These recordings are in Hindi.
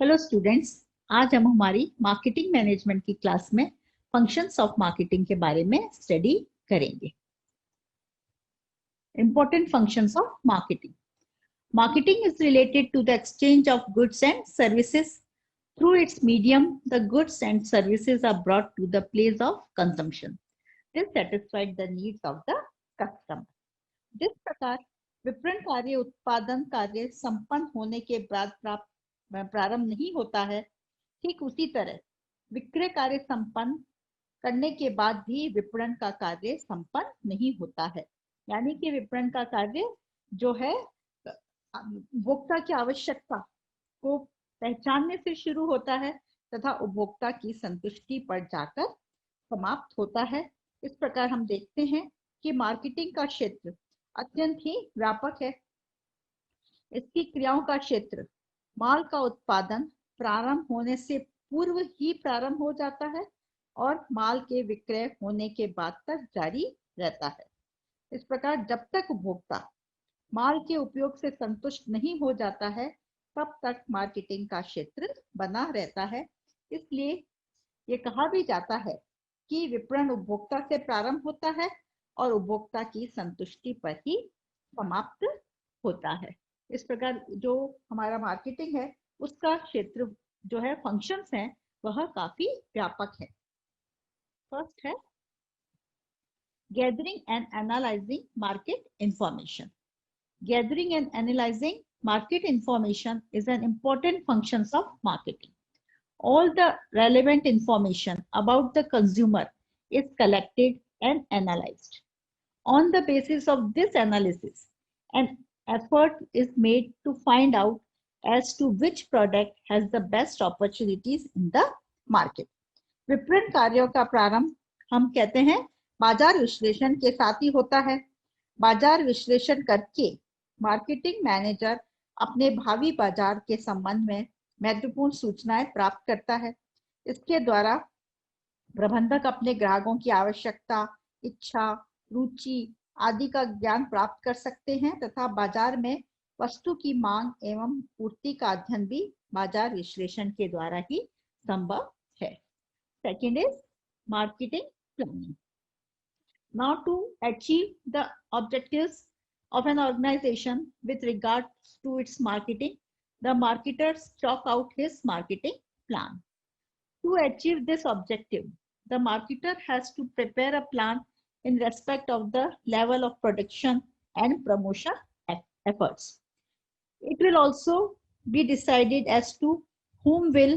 हेलो स्टूडेंट्स, आज हम हमारी मार्केटिंग मैनेजमेंट की क्लास में फंक्शंस ऑफ मार्केटिंग के बारे में स्टडी करेंगे। Important functions of marketing. Marketing is related to the exchange of goods and services. Through its medium the goods and services are brought to the place of consumption. This satisfied the needs of the customer. जिस प्रकार विपणन कार्य उत्पादन कार्य संपन्न होने के बाद प्रारंभ नहीं होता है, ठीक उसी तरह विक्रय कार्य संपन्न करने के बाद भी विपणन का कार्य संपन्न नहीं होता है। यानी कि विपणन का कार्य जो है उपभोक्ता की आवश्यकता को पहचानने से शुरू होता है तथा उपभोक्ता की संतुष्टि पर जाकर समाप्त होता है। इस प्रकार हम देखते हैं कि मार्केटिंग का क्षेत्र अत्यंत ही व्यापक है। इसकी क्रियाओं का क्षेत्र माल का उत्पादन प्रारंभ होने से पूर्व ही प्रारंभ हो जाता है और माल के विक्रय होने के बाद तक जारी रहता है। इस प्रकार जब तक उपभोक्ता माल के उपयोग से संतुष्ट नहीं हो जाता है, तब तक मार्केटिंग का क्षेत्र बना रहता है। इसलिए ये कहा भी जाता है कि विपणन उपभोक्ता से प्रारंभ होता है और उपभोक्ता की संतुष्टि पर ही समाप्त होता है। इस प्रकार जो हमारा मार्केटिंग है उसका क्षेत्र जो है फंक्शंस हैं वह काफी व्यापक है। फर्स्ट है gathering and analysing market information. Gathering and analyzing market information is an important function of marketing. All the relevant information about the consumer is collected and analyzed. On the basis of this analysis, an effort is made to find out as to which product has the best opportunities in the market. विपणन कार्यों का प्रारंभ हम कहते हैं बाजार विश्लेषण के साथ ही होता है। बाजार विश्लेषण करके मार्केटिंग मैनेजर अपने भावी बाजार के संबंध में महत्वपूर्ण सूचनाएं प्राप्त करता है। इसके द्वारा प्रबंधक अपने ग्राहकों की आवश्यकता, इच्छा, रुचि आदि का ज्ञान प्राप्त कर सकते हैं तथा बाजार में वस्तु की मांग एवं पूर्ति का अध्ययन भी बाजार विश्लेषण के द्वारा ही संभव है। Second is marketing planning. Now to achieve the objectives of an organization with regards to its marketing, the marketers chalk out his marketing plan. To achieve this objective, the marketer has to prepare a plan in respect of the level of production and promotion efforts. It will also be decided as to whom will,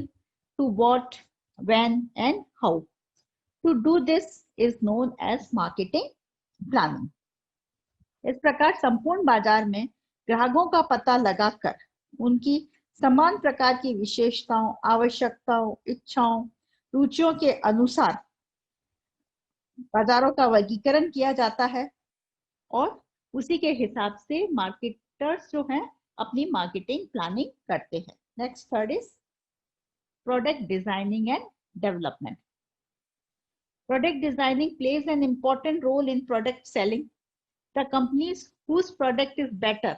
to what, when, and how. To do this is known as marketing planning. इस प्रकार संपूर्ण बाजार में ग्राहकों का पता लगाकर उनकी समान प्रकार की विशेषताओं, आवश्यकताओं, इच्छाओं, रुचियों के अनुसार बाजारों का वर्गीकरण किया जाता है और उसी के हिसाब से मार्केटर्स जो हैं अपनी मार्केटिंग प्लानिंग करते हैं। Next third is product designing and development. Product designing plays an important role in product selling. The companies whose product is better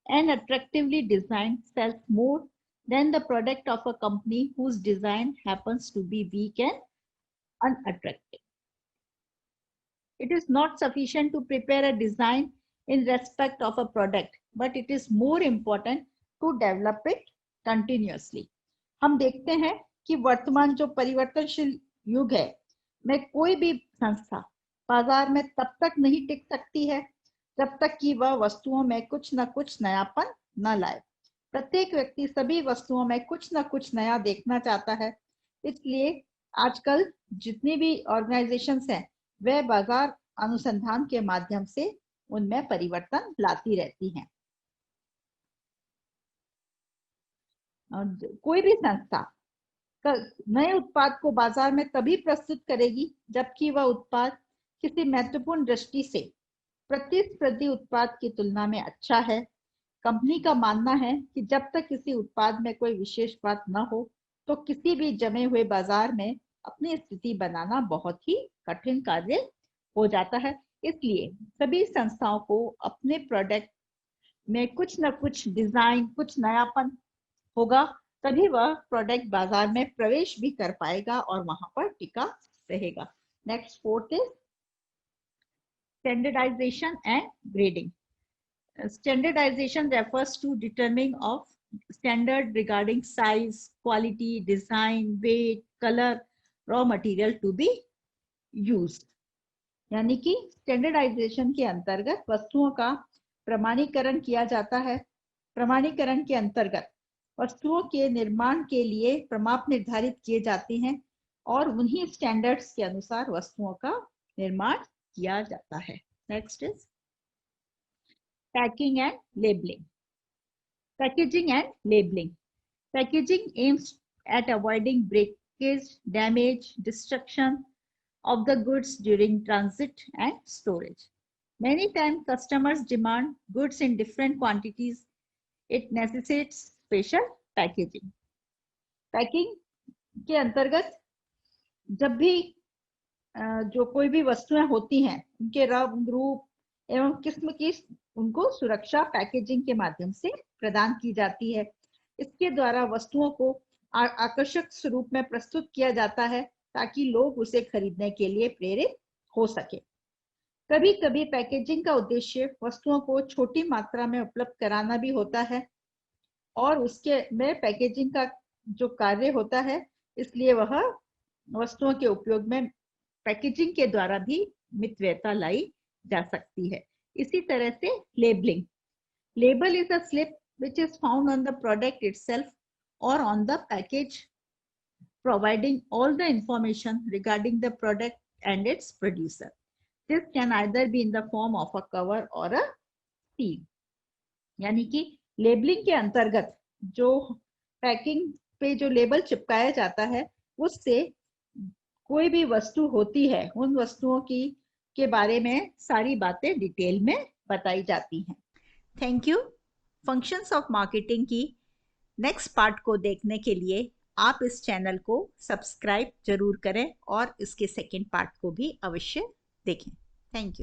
and attractively designed sells more than the product of a company whose design happens to be weak and unattractive. It is not sufficient to prepare a design in respect of a product, but it is more important to develop it continuously. हम देखते हैं कि वर्तमान जो परिवर्तनशील युग है में कोई भी संस्था बाजार में तब तक नहीं टिक सकती है जब तक कि वह वस्तुओं में कुछ न कुछ नयापन न लाए। प्रत्येक व्यक्ति सभी वस्तुओं में कुछ न कुछ नया देखना चाहता है। इसलिए आजकल जितनी भी ऑर्गेनाइजेशंस हैं वह बाजार अनुसंधान के माध्यम से उनमें परिवर्तन लाती रहती हैं। कोई भी संस्था नए उत्पाद को बाजार में तभी प्रस्तुत करेगी जबकि वह उत्पाद किसी महत्वपूर्ण दृष्टि से प्रतिस्पर्धी उत्पाद की तुलना में अच्छा है। कंपनी का मानना है कि जब तक किसी उत्पाद में कोई विशेष बात न हो तो किसी भी जमे हुए बाजार में अपनी स्थिति बनाना बहुत ही कठिन कार्य हो जाता है। इसलिए सभी संस्थाओं को अपने प्रोडक्ट में कुछ न कुछ डिजाइन, कुछ नयापन होगा तभी वह प्रोडक्ट बाजार में प्रवेश भी कर पाएगा और वहां पर टिका रहेगा। Next fourth is standardisation and grading. Standardization refers to determining of standard regarding size, quality, design, weight, color, raw material to be used. यानी कि स्टैंडर्डाइजेशन के अंतर्गत वस्तुओं का प्रमाणीकरण किया जाता है। प्रमाणीकरण के अंतर्गत वस्तुओं के निर्माण के लिए प्रमाप निर्धारित किए जाते हैं और उन्हीं स्टैंडर्ड्स के अनुसार वस्तुओं का निर्माण किया जाता है। Next is packing and labelling. Packaging and labeling. Packaging aims at avoiding breakage, damage, destruction of the goods during transit and storage. Many times customers demand goods in different quantities. It necessitates special packaging. Packing के अंतर्गत जब भी जो कोई भी वस्तुएं होती हैं उनके रंग, रूप एवं किस्म की उनको सुरक्षा पैकेजिंग के माध्यम से प्रदान की जाती है। इसके द्वारा वस्तुओं को आकर्षक स्वरूप में प्रस्तुत किया जाता है ताकि लोग उसे खरीदने के लिए प्रेरित हो सके। कभी कभी पैकेजिंग का उद्देश्य वस्तुओं को छोटी मात्रा में उपलब्ध कराना भी होता है और उसके में पैकेजिंग का जो कार्य होता है, इसलिए वह वस्तुओं के उपयोग में पैकेजिंग के द्वारा भी मितव्ययता लाई जा सकती है। इसी तरह से labelling. Label is a slip which is found on the product itself or on the package, providing all the information regarding the product and its producer. This can either be in the form of a cover or a seal. यानी कि लेबलिंग के अंतर्गत जो पैकिंग पे जो लेबल चिपकाया जाता है उससे कोई भी वस्तु होती है उन वस्तुओं की के बारे में सारी बातें डिटेल में बताई जाती हैं। Thank you. Functions of marketing की नेक्स्ट पार्ट को देखने के लिए आप इस चैनल को सब्सक्राइब जरूर करें और इसके सेकंड पार्ट को भी अवश्य देखें। Thank you.